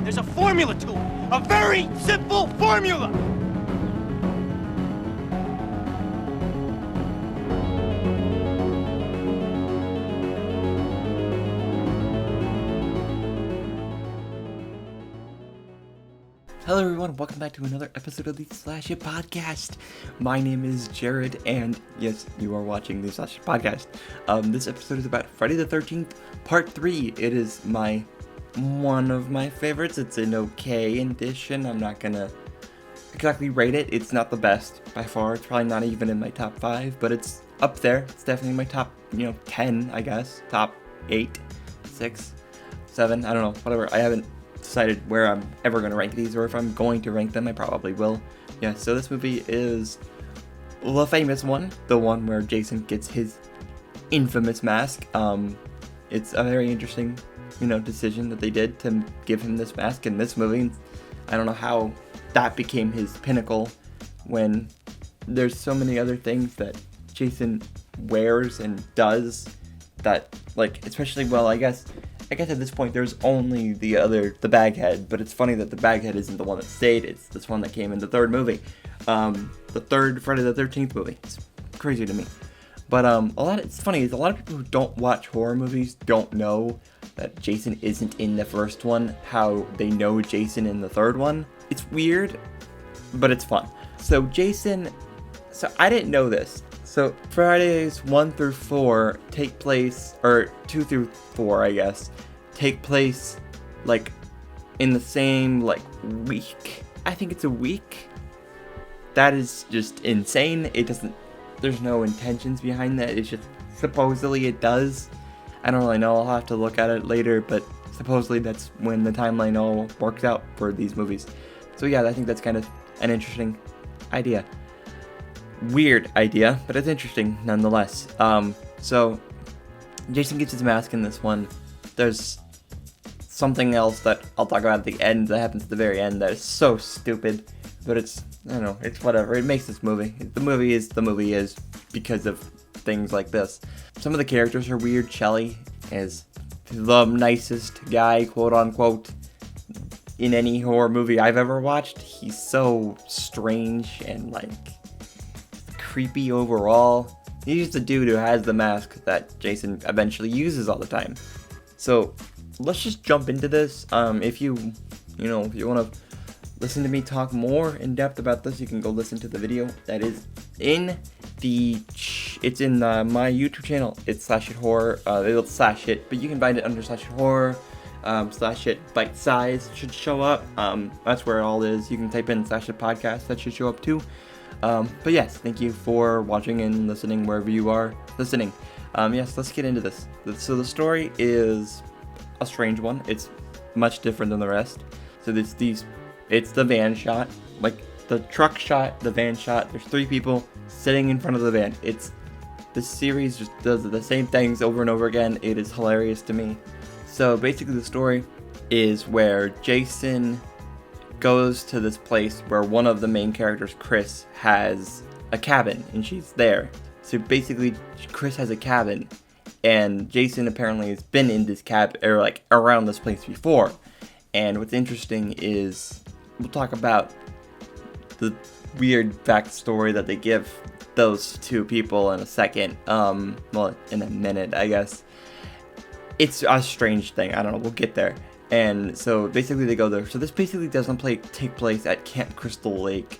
There's a formula to it. A very simple formula. Hello everyone, welcome back to another episode of the SlASH podcast. My name is Jared, and yes, you are watching the SlASH podcast. This episode is about Friday the 13th, part 3. It is one of my favorites. It's an okay edition. I'm not gonna exactly rate it. It's not the best by far. It's probably not even in my top 5, but it's up there. It's definitely my top, 10, I guess. Top 8, 6, 7, I don't know, whatever. I haven't decided where I'm ever going to rank these, or if I'm going to rank them. I probably will. Yeah, so this movie is the famous one, the one where Jason gets his infamous mask. It's a very interesting, decision that they did to give him this mask in this movie. I don't know how that became his pinnacle when there's so many other things that Jason wears and does that, especially, I guess at this point there's only the Baghead, but it's funny that the Baghead isn't the one that stayed. It's this one that came in the third movie, the third Friday the 13th movie. It's crazy to me, but it's funny is a lot of people who don't watch horror movies don't know that Jason isn't in the first one, how they know Jason in the third one. It's weird, but it's fun. So I didn't know this. So Fridays 1 through 4 take place, or 2 through 4, I guess, take place in the same week. I think it's a week. That is just insane. There's no intentions behind that. It's just supposedly it does. I don't really know. I'll have to look at it later, but supposedly that's when the timeline all works out for these movies. So yeah, I think that's kind of an interesting idea. Weird idea, but it's interesting nonetheless. So Jason gets his mask in this one. There's something else that I'll talk about at the end that happens at the very end that is so stupid, but it's whatever. It makes this movie. The movie is because of things like this. Some of the characters are weird. Shelly is the nicest guy, quote unquote, in any horror movie I've ever watched. He's so strange and creepy overall. He's the dude who has the mask that Jason eventually uses all the time. So let's just jump into this. If you want to listen to me talk more in depth about this, you can go listen to the video that is in my YouTube channel. It's SlASH It Horror. It'll SlASH It, but you can find it under SlASH It Horror. SlASH It Bite Size should show up. That's where it all is. You can type in SlASH It Podcast. That should show up too. But yes, thank you for watching and listening wherever you are listening. Yes, let's get into this. So the story is a strange one. It's much different than the rest. So it's the van shot, the truck shot, the van shot. There's 3 people sitting in front of the van. This series just does the same things over and over again. It is hilarious to me. So basically the story is where Jason goes to this place where one of the main characters, Chris, has a cabin, and she's there. So basically, Chris has a cabin, and Jason apparently has been in this cabin, or around this place before. And what's interesting is, we'll talk about the weird backstory that they give those 2 people in a second. In a minute, I guess. It's a strange thing. I don't know. We'll get there. And so basically they go there. So this basically doesn't take place at Camp Crystal Lake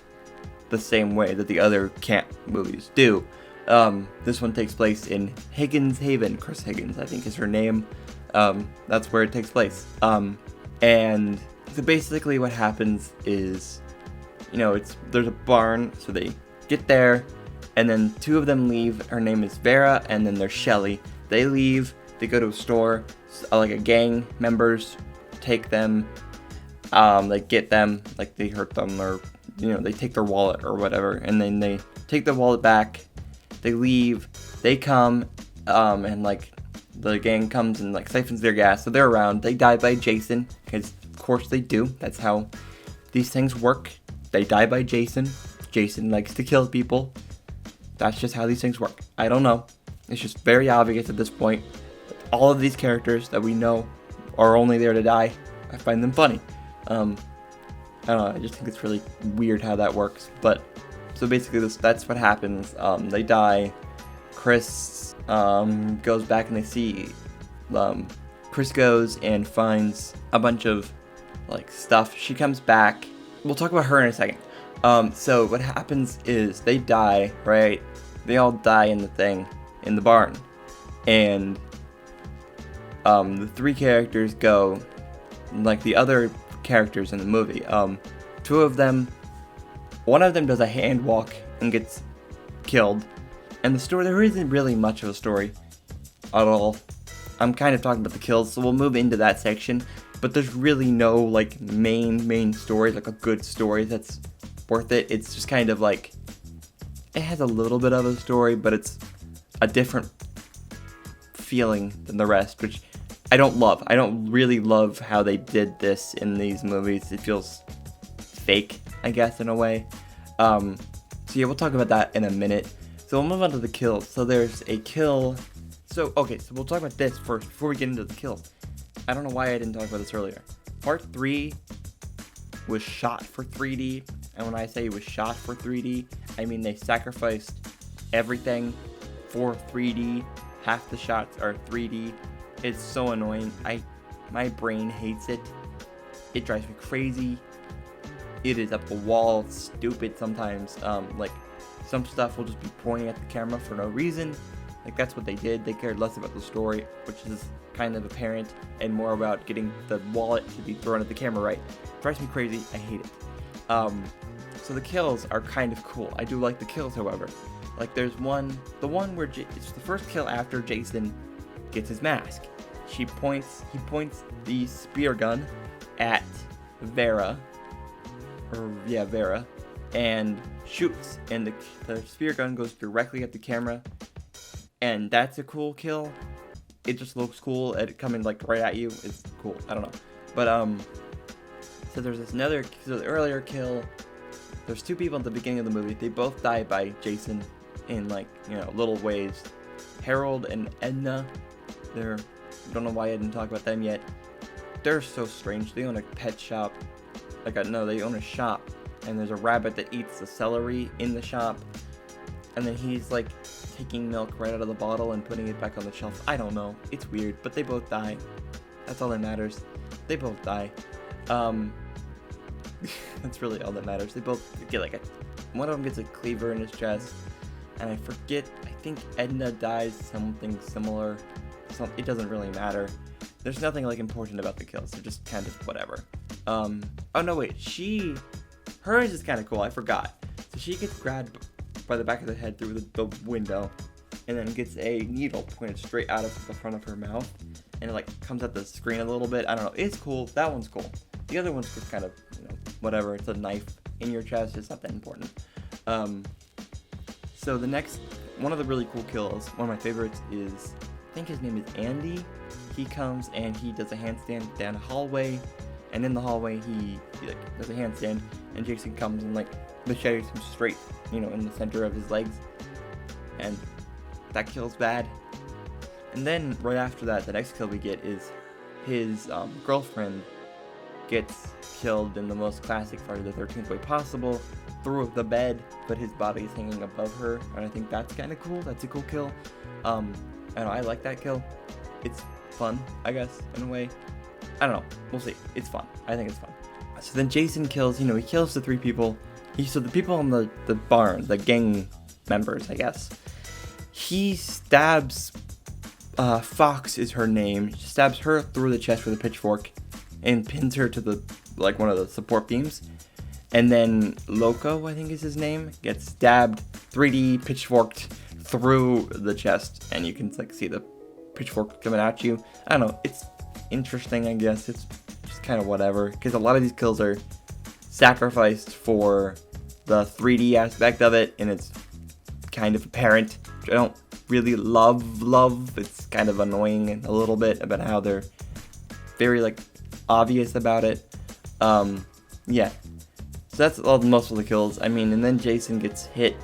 the same way that the other camp movies do. This one takes place in Higgins Haven. Chris Higgins, I think, is her name. That's where it takes place. And so basically what happens is, there's a barn. So they get there, and then 2 of them leave. Her name is Vera, and then there's Shelly. They leave. They go to a store. A gang members take them, they get them, they hurt them, or they take their wallet or whatever, and then they take the wallet back. They leave. They come, and the gang comes and siphons their gas. So they're around. They die by Jason, because of course they do. That's how these things work. They die by Jason. Jason likes to kill people. That's just how these things work. I don't know. It's just very obvious at this point. All of these characters that we know are only there to die. I find them funny. I don't know, I just think it's really weird how that works. But, so basically that's what happens. They die. Chris goes back and they see, Chris goes and finds a bunch of, like, stuff. She comes back. We'll talk about her in a second. So what happens is they die, right? They all die in the barn. And, the three characters go, like the other characters in the movie. Two of them, one of them does a hand walk and gets killed. And the story, there isn't really much of a story at all. I'm kind of talking about the kills, so we'll move into that section. But there's really no, like, main story, like a good story that's worth it. It's just kind of like, it has a little bit of a story, but it's a different feeling than the rest, which I don't love. I don't really love how they did this in these movies. It feels fake, I guess, in a way. So yeah, we'll talk about that in a minute. So we'll move on to the kills. So there's a kill. So we'll talk about this first before we get into the kills. I don't know why I didn't talk about this earlier. Part 3 was shot for 3D. And when I say it was shot for 3D, I mean they sacrificed everything for 3D. Half the shots are 3D. It's so annoying. My brain hates it. It drives me crazy. It is up the wall. It's stupid sometimes. Like, some stuff will just be pointing at the camera for no reason. Like, that's what they did. They cared less about the story, which is kind of apparent, and more about getting the wallet to be thrown at the camera right. It drives me crazy. I hate it. So the kills are kind of cool. I do like the kills, however. Like, there's the one where it's the first kill after Jason gets his mask. He points the spear gun at Vera, and shoots, and the spear gun goes directly at the camera, and that's a cool kill. It just looks cool at it coming, like, right at you. It's cool. I don't know, but so there's the earlier kill. There's two people at the beginning of the movie. They both die by Jason in, like, little ways. Harold and Edna. Don't know why I didn't talk about them yet. They're so strange. They own a pet shop. They own a shop, and there's a rabbit that eats the celery in the shop, and then he's, like, taking milk right out of the bottle and putting it back on the shelf. I don't know. It's weird, but they both die. That's all that matters. They both die. That's really all that matters. They both get, like, one of them gets a cleaver in his chest, and I think Edna dies something similar. It doesn't really matter. There's nothing, like, important about the kills. They're just kind of whatever. Oh no, wait. Hers is kind of cool. I forgot. So she gets grabbed by the back of the head through the window, and then gets a needle pointed straight out of the front of her mouth, and it, like, comes at the screen a little bit. I don't know. It's cool. That one's cool. The other one's just kind of, whatever. It's a knife in your chest. It's not that important. So the next, one of the really cool kills, one of my favorites is, I think his name is Andy. He comes and he does a handstand down a hallway, and in the hallway he like does a handstand, and Jason comes and, like, machetes him straight, in the center of his legs, and that kill's bad. And then right after that, the next kill we get is his girlfriend gets killed in the most classic Friday the 13th way possible, through the bed, but his body is hanging above her, and I think that's kind of cool. That's a cool kill. I don't know, I like that kill. It's fun, I guess, in a way. I don't know. We'll see. It's fun. I think it's fun. So then Jason kills, he kills the three people. So the people in the barn, the gang members, I guess. He stabs, Fox is her name. He stabs her through the chest with a pitchfork and pins her to one of the support beams. And then Loco, I think is his name, gets stabbed, 3D pitchforked through the chest, and you can, like, see the pitchfork coming at you. I don't know, it's interesting, I guess. It's just kind of whatever, because a lot of these kills are sacrificed for the 3D aspect of it, and it's kind of apparent, which I don't really love. It's kind of annoying a little bit about how they're very, like, obvious about it. Yeah. So that's most of the kills. I mean, and then Jason gets hit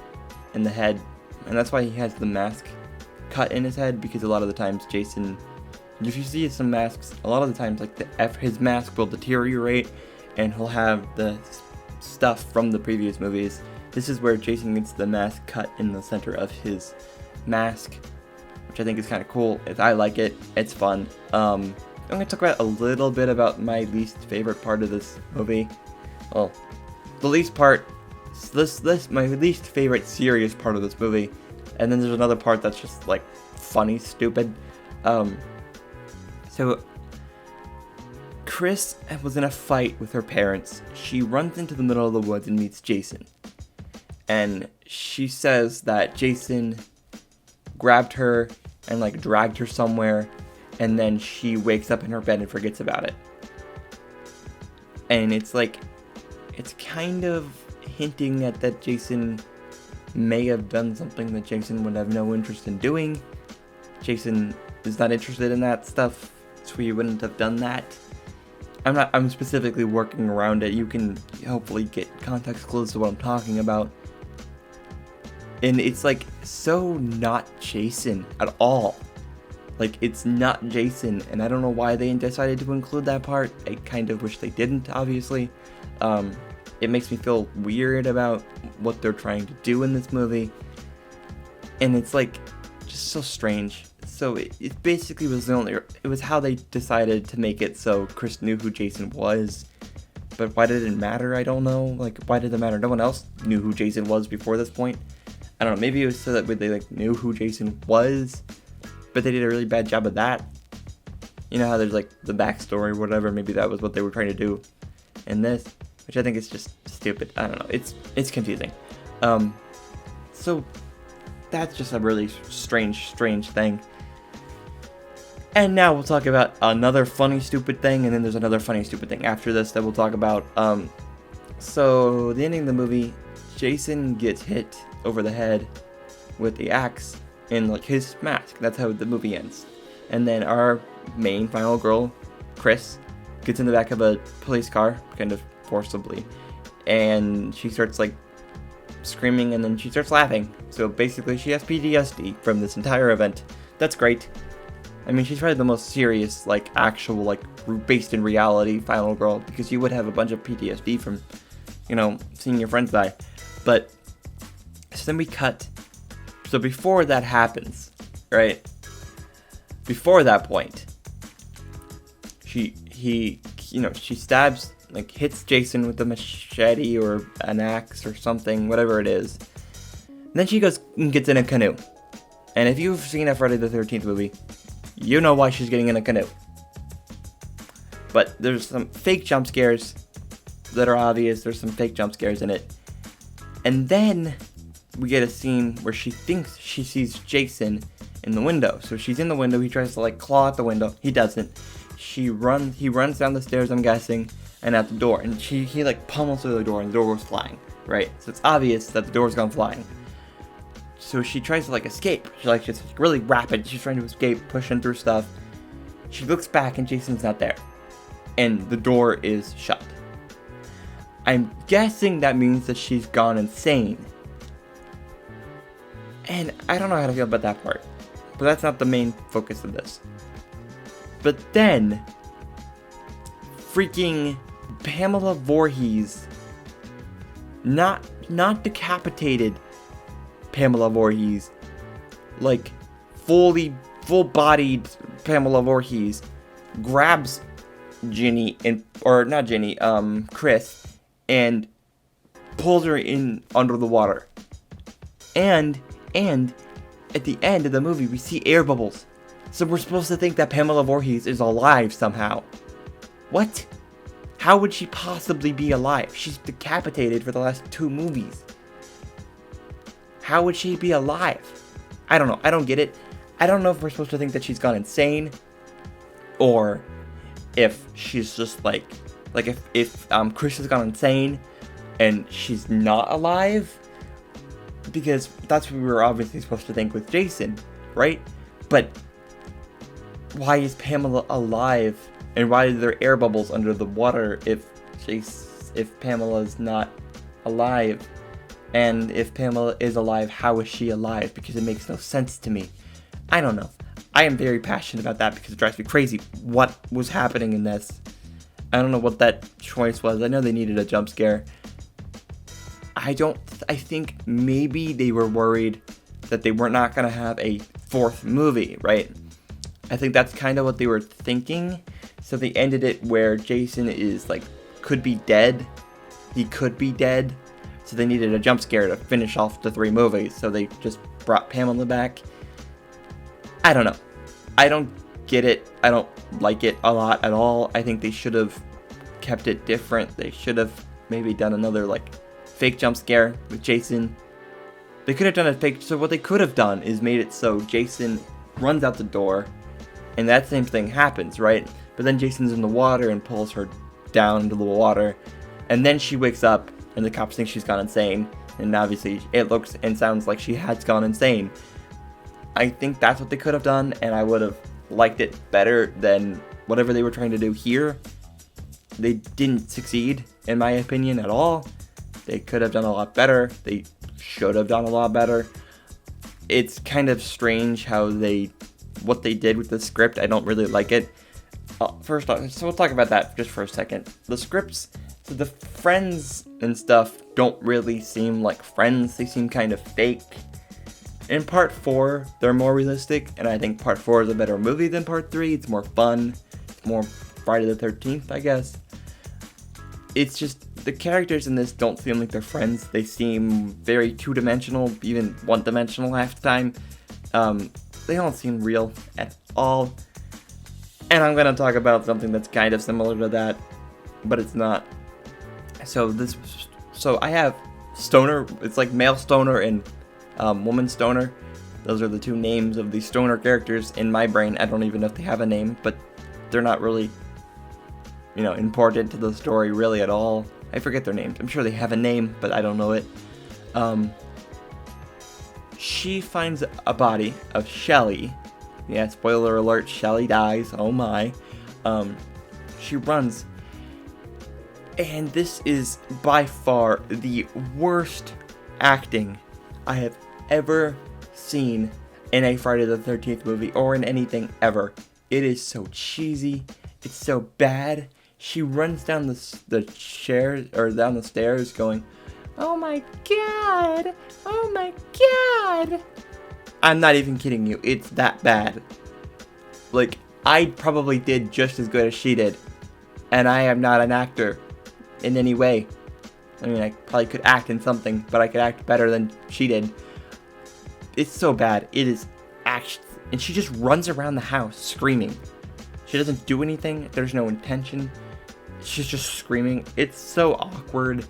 in the head, and that's why he has the mask cut in his head, because a lot of the times Jason, if you see some masks, a lot of the times, like, his mask will deteriorate, and he'll have the stuff from the previous movies. This is where Jason gets the mask cut in the center of his mask, which I think is kind of cool. I like it. It's fun. I'm going to talk about a little bit about my least favorite part of this movie. Well, the least part, my least favorite serious part of this movie, and then there's another part that's just like funny, stupid. So Chris was in a fight with her parents. She runs into the middle of the woods and meets Jason. And she says that Jason grabbed her and like dragged her somewhere, and then she wakes up in her bed and forgets about it. And it's like, it's kind of hinting at that Jason may have done something that Jason would have no interest in doing. Jason is not interested in that stuff, so he wouldn't have done that. I'm specifically working around it. You can hopefully get context clues to what I'm talking about. And it's like so not Jason at all. Like, it's not Jason, and I don't know why they decided to include that part. I kind of wish they didn't, obviously. It makes me feel weird about what they're trying to do in this movie. And it's like just so strange. So it basically was it was how they decided to make it so Chris knew who Jason was. But why did it matter? I don't know. Like, why did it matter? No one else knew who Jason was before this point. I don't know. Maybe it was so that they like knew who Jason was, but they did a really bad job of that. You know how there's like the backstory or whatever. Maybe that was what they were trying to do in this, which I think is just stupid. I don't know. It's confusing. So that's just a really strange thing. And now we'll talk about another funny, stupid thing, and then there's another funny, stupid thing after this that we'll talk about. So the ending of the movie, Jason gets hit over the head with the axe in like his mask. That's how the movie ends. And then our main final girl, Chris, gets in the back of a police car, kind of forcibly, and she starts like screaming, and then she starts laughing. So basically she has PTSD from this entire event. That's great. I mean, she's probably the most serious, like, actual, like, based in reality final girl, because you would have a bunch of PTSD from, you know, seeing your friends die. But, so then we cut. So before that happens, right? Before that point, she stabs, like, hits Jason with a machete or an axe or something, whatever it is. And then she goes and gets in a canoe. And if you've seen a Friday the 13th movie, you know why she's getting in a canoe. But there's some fake jump scares that are obvious. There's some fake jump scares in it. And then we get a scene where she thinks she sees Jason in the window. So she's in the window. He tries to like claw at the window. He doesn't. He runs down the stairs, I'm guessing, and at the door. And he like pummels through the door, and the door goes flying. Right? So it's obvious that the door's gone flying. So she tries to like escape. She's like just really rapid. She's trying to escape, pushing through stuff. She looks back and Jason's not there. And the door is shut. I'm guessing that means that she's gone insane. And I don't know how to feel about that part. But that's not the main focus of this. But then, freaking Pamela Voorhees, not decapitated Pamela Voorhees, like full-bodied Pamela Voorhees, grabs Chris, and pulls her in under the water. And at the end of the movie, we see air bubbles. So we're supposed to think that Pamela Voorhees is alive somehow. What? How would she possibly be alive? She's decapitated for the last 2 movies. How would she be alive? I don't know. I don't get it. I don't know if we're supposed to think that she's gone insane, or if she's just like if Chris has gone insane and she's not alive, because that's what we were obviously supposed to think with Jason, right? But why is Pamela alive, and why are there air bubbles under the water if Pamela's not alive? And if Pamela is alive, how is she alive? Because it makes no sense to me. I don't know. I am very passionate about that because it drives me crazy what was happening in this. I don't know what that choice was. I know they needed a jump scare. I think maybe they were worried that they were not going to have a fourth movie, right? I think that's kind of what they were thinking. So they ended it where Jason is like, could be dead. He could be dead. So they needed a jump scare to finish off the 3 movies. So they just brought Pamela back. I don't know. I don't get it. I don't like it a lot at all. I think they should have kept it different. They should have maybe done another like fake jump scare with Jason. They could have done a fake. So what they could have done is made it so Jason runs out the door and that same thing happens, right? But then Jason's in the water and pulls her down into the water. And then she wakes up and the cops think she's gone insane. And obviously it looks and sounds like she has gone insane. I think that's what they could have done, and I would have liked it better than whatever they were trying to do here. They didn't succeed, in my opinion, at all. They could have done a lot better. They should have done a lot better. It's kind of strange what they did with the script. I don't really like it. First off, so we'll talk about that just for a second. The scripts, so the friends and stuff don't really seem like friends. They seem kind of fake. In part 4, they're more realistic, and I think part 4 is a better movie than part 3. It's more fun. It's more Friday the 13th, I guess. It's just, the characters in this don't seem like they're friends. They seem very two-dimensional, even one-dimensional half the time. They don't seem real at all. And I'm going to talk about something that's kind of similar to that, but it's not. So I have Stoner. It's like male Stoner and woman Stoner. Those are the 2 names of the Stoner characters in my brain. I don't even know if they have a name, but they're not really, important to the story really at all. I forget their names. I'm sure they have a name, but I don't know it. She finds a body of Shelly. Yeah, spoiler alert, Shelly dies. Oh my. She runs. And this is by far the worst acting I have ever seen in a Friday the 13th movie or in anything ever. It is so cheesy. It's so bad. She runs down the stairs or down the stairs going, "Oh my god! Oh my god!" I'm not even kidding you. It's that bad. Like, I probably did just as good as she did, and I am not an actor in any way. I mean, I probably could act in something, but I could act better than she did. It's so bad. It is actually, and she just runs around the house screaming. She doesn't do anything. There's no intention. She's just screaming. It's so awkward.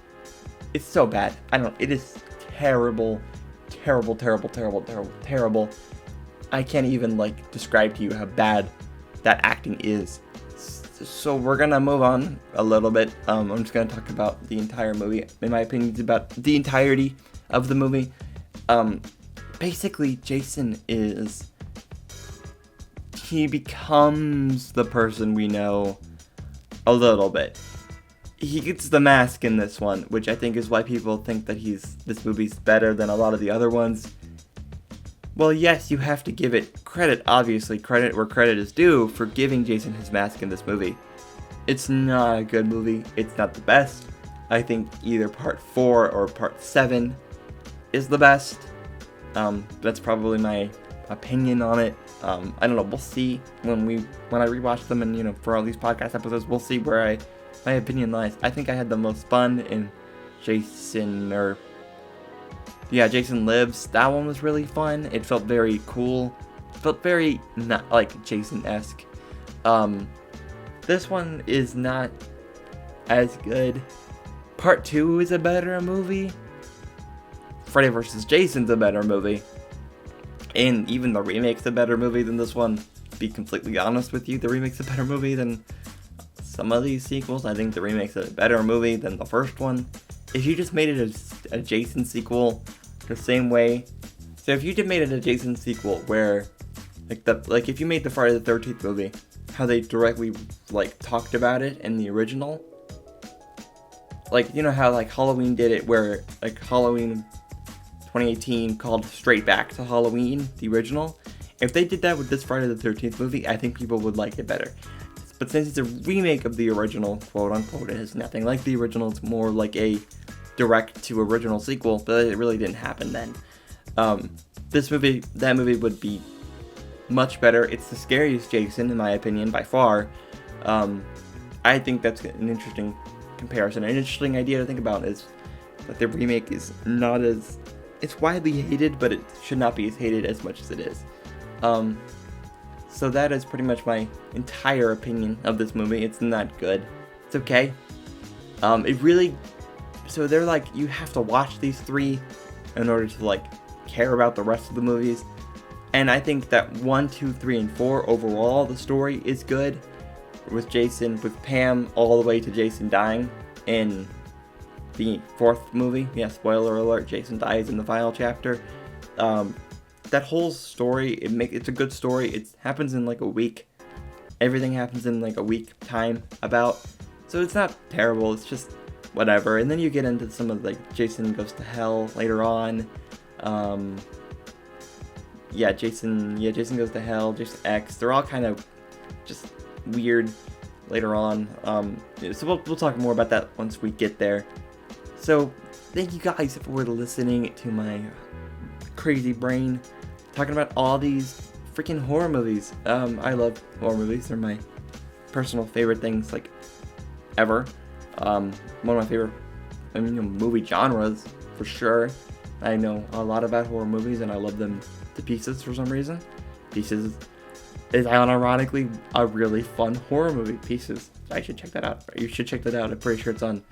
It's so bad. I don't know. It is terrible. Terrible, terrible, terrible, terrible, terrible. I can't even, describe to you how bad that acting is. So we're gonna move on a little bit. I'm just gonna talk about the entire movie. In my opinion, it's about the entirety of the movie. Basically, Jason he becomes the person we know a little bit. He gets the mask in this one, which I think is why people think that this movie's better than a lot of the other ones. Well, yes, you have to give it credit, obviously, credit where credit is due for giving Jason his mask in this movie. It's not a good movie. It's not the best. I think either part 4 or part 7 is the best. That's probably my opinion on it. I don't know. We'll see when I rewatch them, and for all these podcast episodes, we'll see where my opinion lies. I think I had the most fun in Jason Lives. That one was really fun. It felt very cool. It felt very not like Jason-esque. This one is not as good. Part 2 is a better movie. Freddy vs. Jason's a better movie. And even the remake's a better movie than this one. To be completely honest with you, the remake's a better movie than some of these sequels. I think the remake's a better movie than the first one. If you just made it a Jason sequel the same way. So if you made it a Jason sequel where if you made the Friday the 13th movie, how they directly talked about it in the original. How Halloween did it, where Halloween 2018 called straight back to Halloween, the original. If they did that with this Friday the 13th movie, I think people would like it better. But since it's a remake of the original, quote unquote, it is nothing like the original. It's more like a direct to original sequel, but it really didn't happen then. That movie would be much better. It's the scariest Jason, in my opinion, by far. I think that's an interesting comparison. An interesting idea to think about is that the remake is not as... It's widely hated, but it should not be as hated as much as it is. So that is pretty much my entire opinion of this movie. It's not good. It's okay. It really... So they're like, you have to watch these three in order to like care about the rest of the movies. And I think that 1, 2, 3, and 4 overall, the story is good. With Jason, with Pam, all the way to Jason dying in the 4th movie. Yeah, spoiler alert, Jason dies in the final chapter. That whole story, it's a good story. It happens in like a week. Everything happens in like a week time about. So it's not terrible, it's just whatever. And then you get into some of like Jason Goes to Hell later on. Jason Goes to Hell, Jason X. They're all kind of just weird later on. So we'll talk more about that once we get there. So thank you guys for listening to my crazy brain talking about all these freaking horror movies. I love horror movies. They're my personal favorite things like ever. One of my favorite movie genres for sure. I know a lot about horror movies and I love them to pieces for some reason. Pieces is unironically a really fun horror movie. Pieces. I should check that out. You should check that out. I'm pretty sure it's on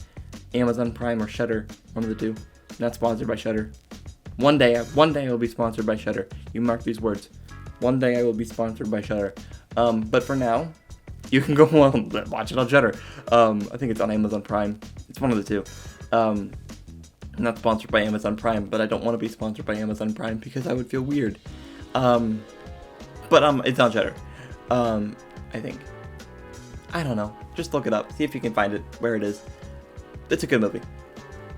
Amazon Prime or Shudder. One of the two. Not sponsored by Shudder. One day I will be sponsored by Shudder. You mark these words. One day I will be sponsored by Shudder. But for now, you can go watch it on Shudder. I think it's on Amazon Prime. It's one of the two. Not sponsored by Amazon Prime, but I don't want to be sponsored by Amazon Prime because I would feel weird. But it's on Shudder. I think. I don't know. Just look it up. See if you can find it where it is. It's a good movie.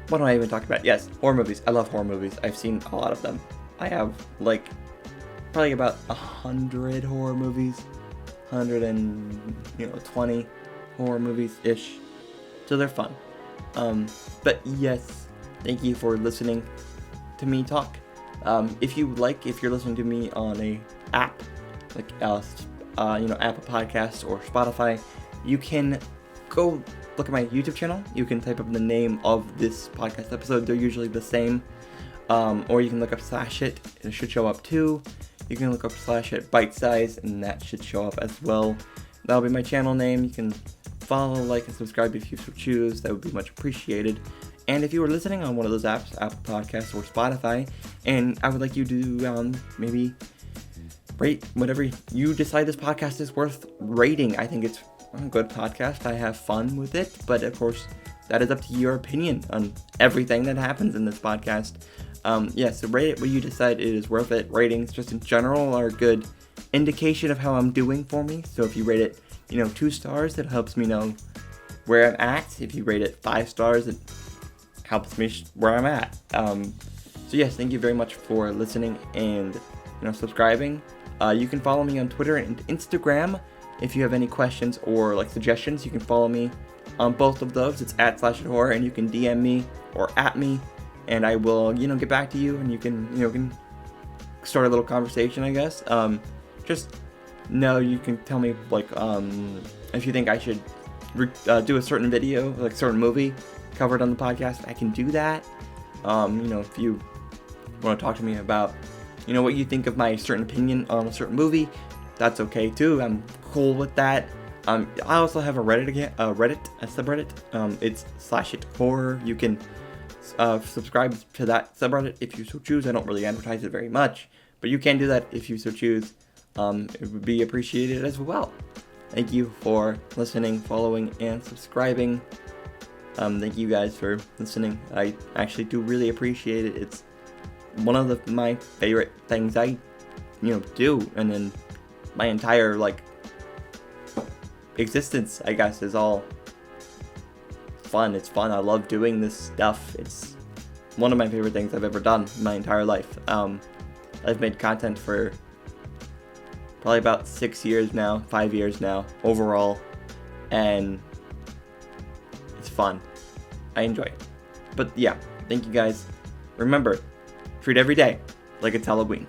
What am I even talking about? Yes, horror movies. I love horror movies. I've seen a lot of them. I have like probably about 100 horror movies. 120 horror movies ish. So they're fun. But yes, thank you for listening to me talk. If you're listening to me on a app like Apple Podcasts or Spotify, you can go look at my YouTube channel. You can type up the name of this podcast episode. They're usually the same. Or you can look up SlASH it. It should show up too. You can look up SlASH it Bite Size, and that should show up as well. That'll be my channel name. You can follow, like, and subscribe if you so choose. That would be much appreciated. And if you were listening on one of those apps, Apple Podcasts or Spotify, and I would like you to maybe rate whatever you decide this podcast is worth rating. I think it's a good podcast. I have fun with it, but of course, that is up to your opinion on everything that happens in this podcast. So rate it what you decide it is worth it. Ratings, just in general, are a good indication of how I'm doing for me. So if you rate it, 2 stars, it helps me know where I'm at. If you rate it 5 stars, it helps me where I'm at. So yes, thank you very much for listening and subscribing. You can follow me on Twitter and Instagram. If you have any questions or like suggestions, you can follow me on both of those. It's at @SlashItHorror, and you can DM me or at me, and I will get back to you, and you can start a little conversation, I guess. You can tell me like if you think I should do a certain video, like a certain movie covered on the podcast. I can do that. If you want to talk to me about what you think of my certain opinion on a certain movie, that's okay too. I'm cool with that. I also have a Reddit subreddit. It's /itHorror. You can subscribe to that subreddit if you so choose. I don't really advertise it very much, but you can do that if you so choose. It would be appreciated as well. Thank you for listening, following, and subscribing. Thank you guys for listening. I actually do really appreciate it. It's one of my favorite things I do, and then my entire existence, I guess, is all fun. It's fun. I love doing this stuff. It's one of my favorite things I've ever done in my entire life. I've made content for probably about 6 years now, 5 years now, overall. and it's fun. I enjoy it. But yeah, thank you guys. Remember, treat every day like it's Halloween.